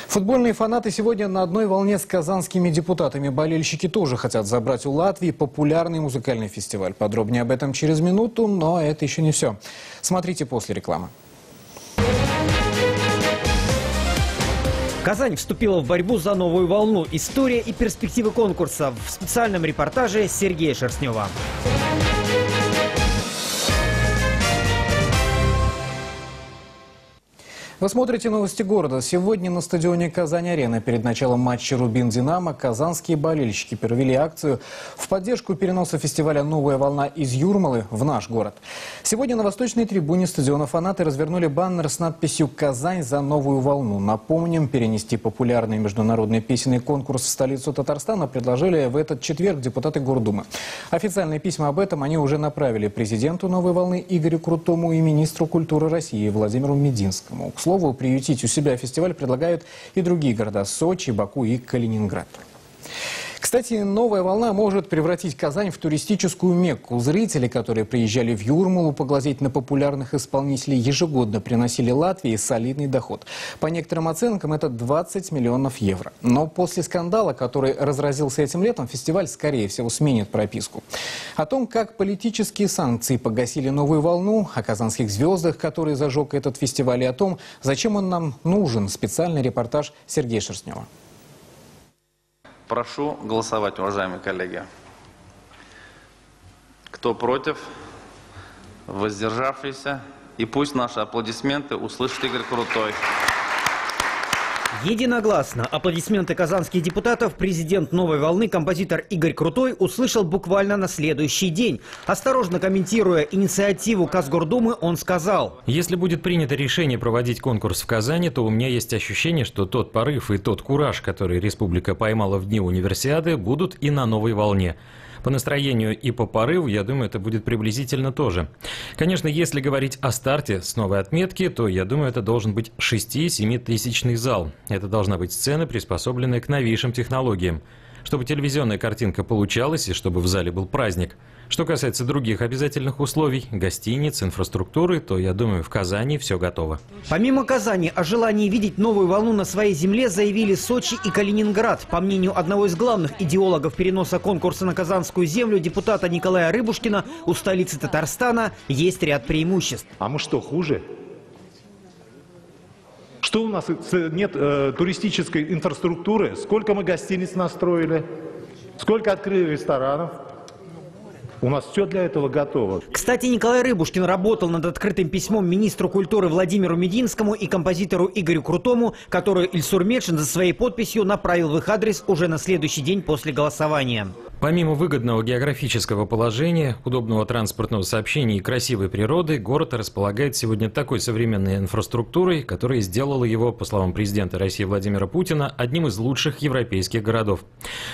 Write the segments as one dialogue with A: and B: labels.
A: Футбольные фанаты сегодня на одной волне с казанскими депутатами. Болельщики тоже хотят забрать у Латвии популярный музыкальный фестиваль. Подробнее об этом через минуту, но это еще не все. Смотрите после рекламы.
B: Казань вступила в борьбу за новую волну. История и перспективы конкурса в специальном репортаже Сергея Шерстнева.
A: Вы смотрите новости города. Сегодня на стадионе «Казань-Арена» перед началом матча «Рубин-Динамо» казанские болельщики провели акцию в поддержку переноса фестиваля «Новая волна» из Юрмалы в наш город. Сегодня на восточной трибуне стадиона фанаты развернули баннер с надписью «Казань за новую волну». Напомним, перенести популярный международный песенный конкурс в столицу Татарстана предложили в этот четверг депутаты Гордумы. Официальные письма об этом они уже направили президенту «Новой волны» Игорю Крутому и министру культуры России Владимиру Мединскому. К слову, приютить у себя фестиваль предлагают и другие города – Сочи, Баку и Калининград. Кстати, новая волна может превратить Казань в туристическую Мекку. Зрители, которые приезжали в Юрмалу поглазеть на популярных исполнителей, ежегодно приносили Латвии солидный доход. По некоторым оценкам, это 20 миллионов евро. Но после скандала, который разразился этим летом, фестиваль, скорее всего, сменит прописку. О том, как политические санкции погасили новую волну, о казанских звездах, которые зажег этот фестиваль, и о том, зачем он нам нужен, специальный репортаж Сергея Шерстнева.
C: Прошу голосовать, уважаемые коллеги. Кто против? Воздержавшиеся? И пусть наши аплодисменты услышит Игорь Крутой.
B: Единогласно аплодисменты казанских депутатов президент «Новой волны» композитор Игорь Крутой услышал буквально на следующий день. Осторожно комментируя инициативу Казгордумы, он сказал:
D: «Если будет принято решение проводить конкурс в Казани, то у меня есть ощущение, что тот порыв и тот кураж, который республика поймала в дни универсиады, будут и на новой волне». По настроению и по порыву, я думаю, это будет приблизительно то же. Конечно, если говорить о старте с новой отметки, то, я думаю, это должен быть 6-7 тысячный зал. Это должна быть сцена, приспособленная к новейшим технологиям. Чтобы телевизионная картинка получалась и чтобы в зале был праздник. Что касается других обязательных условий, гостиниц, инфраструктуры, то, я думаю, в Казани все готово.
B: Помимо Казани, о желании видеть новую волну на своей земле заявили Сочи и Калининград. По мнению одного из главных идеологов переноса конкурса на казанскую землю, депутата Николая Рыбушкина, у столицы Татарстана есть ряд преимуществ.
E: А мы что, хуже? Что у нас нет туристической инфраструктуры? Сколько мы гостиниц настроили? Сколько открыли ресторанов? У нас все для этого готово.
B: Кстати, Николай Рыбушкин работал над открытым письмом министру культуры Владимиру Мединскому и композитору Игорю Крутому, которое Ильсур Медшин за своей подписью направил в их адрес уже на следующий день после голосования.
D: Помимо выгодного географического положения, удобного транспортного сообщения и красивой природы, город располагает сегодня такой современной инфраструктурой, которая сделала его, по словам президента России Владимира Путина, одним из лучших европейских городов.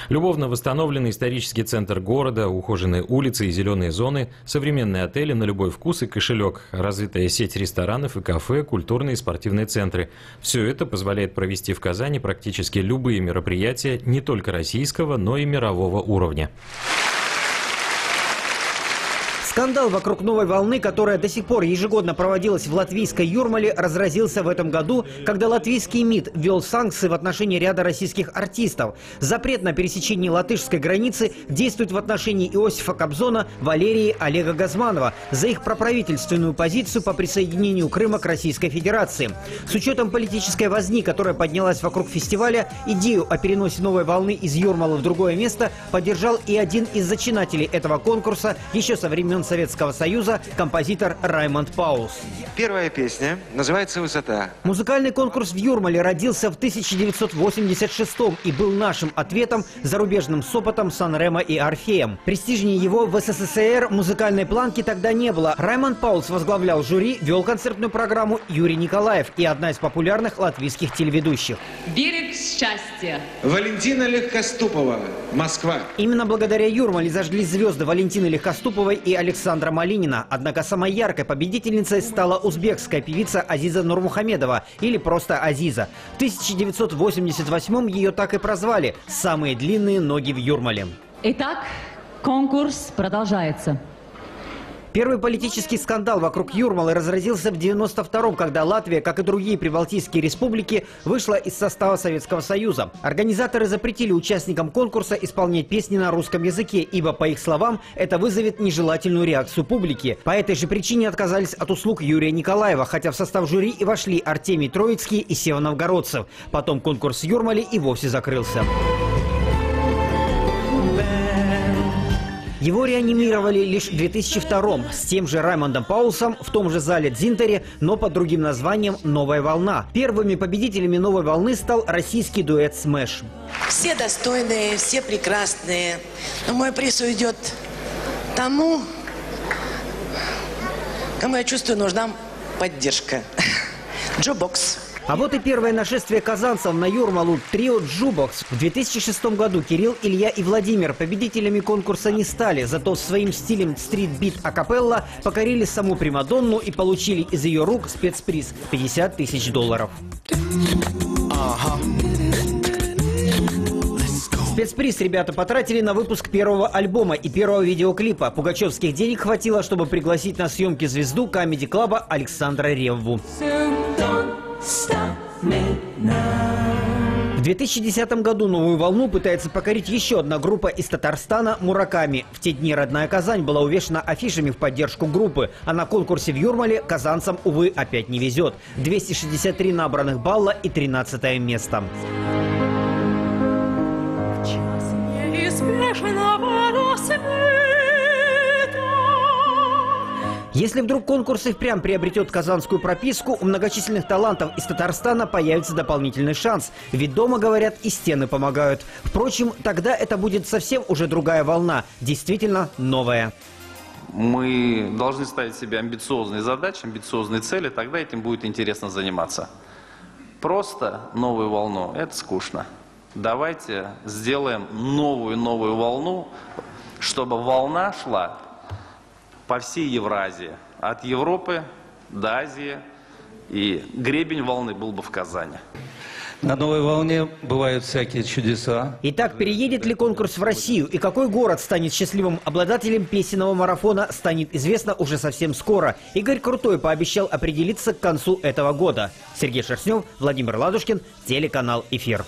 D: Любовно восстановленный исторический центр города, ухоженные улицы и зеленые зоны, современные отели на любой вкус и кошелек, развитая сеть ресторанов и кафе, культурные и спортивные центры. Все это позволяет провести в Казани практически любые мероприятия не только российского, но и мирового уровня.
B: Скандал вокруг новой волны, которая до сих пор ежегодно проводилась в латвийской Юрмале, разразился в этом году, когда латвийский МИД ввел санкции в отношении ряда российских артистов. Запрет на пересечении латышской границы действует в отношении Иосифа Кобзона, Валерии, Олега Газманова за их проправительственную позицию по присоединению Крыма к Российской Федерации. С учетом политической возни, которая поднялась вокруг фестиваля, идею о переносе новой волны из Юрмалы в другое место поддержал и один из зачинателей этого конкурса еще со времен Советского Союза, композитор Раймонд Паулс.
F: Первая песня называется «Высота».
B: Музыкальный конкурс в Юрмале родился в 1986-м и был нашим ответом зарубежным Сопотом, Сан-Ремо и Орфеем. Престижнее его в СССР музыкальной планки тогда не было. Раймонд Паулс возглавлял жюри, вел концертную программу Юрий Николаев и одна из популярных латвийских телеведущих.
G: «Берег счастья».
F: Валентина Легкоступова, Москва.
B: Именно благодаря Юрмале зажглись звезды Валентины Легкоступовой и Александра Малинина. Однако самой яркой победительницей стала узбекская певица Азиза Нурмухамедова, или просто Азиза. В 1988-м ее так и прозвали «Самые длинные ноги в Юрмале».
G: Итак, конкурс продолжается.
B: Первый политический скандал вокруг Юрмалы разразился в 92-м, когда Латвия, как и другие прибалтийские республики, вышла из состава Советского Союза. Организаторы запретили участникам конкурса исполнять песни на русском языке, ибо, по их словам, это вызовет нежелательную реакцию публики. По этой же причине отказались от услуг Юрия Николаева, хотя в состав жюри и вошли Артемий Троицкий и Сева Новгородцев. Потом конкурс в Юрмале и вовсе закрылся. Его реанимировали лишь в 2002-м с тем же Раймондом Паулсом в том же зале Дзинтере, но под другим названием «Новая волна». Первыми победителями «Новой волны» стал российский дуэт «Смэш».
H: Все достойные, все прекрасные. Но мой приз уйдет тому, кому, я чувствую, нужна поддержка. Джо-бокс.
B: А вот и первое нашествие казанцев на Юрмалу трио «Джубокс». В 2006 году Кирилл, Илья и Владимир победителями конкурса не стали, зато своим стилем стрит-бит акапелла покорили саму Примадонну и получили из ее рук спецприз – $50 тысяч. Спецприз ребята потратили на выпуск первого альбома и первого видеоклипа. Пугачевских денег хватило, чтобы пригласить на съемки звезду камеди-клаба Александра Ревву. В 2010 году «Новую волну» пытается покорить еще одна группа из Татарстана – «Мураками». В те дни родная Казань была увешана афишами в поддержку группы, а на конкурсе в Юрмале казанцам, увы, опять не везет. 263 набранных балла и 13-е место. Если вдруг конкурс и впрямь приобретет казанскую прописку, у многочисленных талантов из Татарстана появится дополнительный шанс. Ведь дома, говорят, и стены помогают. Впрочем, тогда это будет совсем уже другая волна. Действительно новая.
C: Мы должны ставить себе амбициозные задачи, амбициозные цели, тогда этим будет интересно заниматься. Просто новую волну – это скучно. Давайте сделаем новую волну, чтобы волна шла по всей Евразии, от Европы до Азии, и гребень волны был бы в Казани.
I: На «Новой волне» бывают всякие чудеса.
B: Итак, переедет ли конкурс в Россию и какой город станет счастливым обладателем песенного марафона, станет известно уже совсем скоро. Игорь Крутой пообещал определиться к концу этого года. Сергей Шерстнев, Владимир Ладушкин, телеканал «Эфир».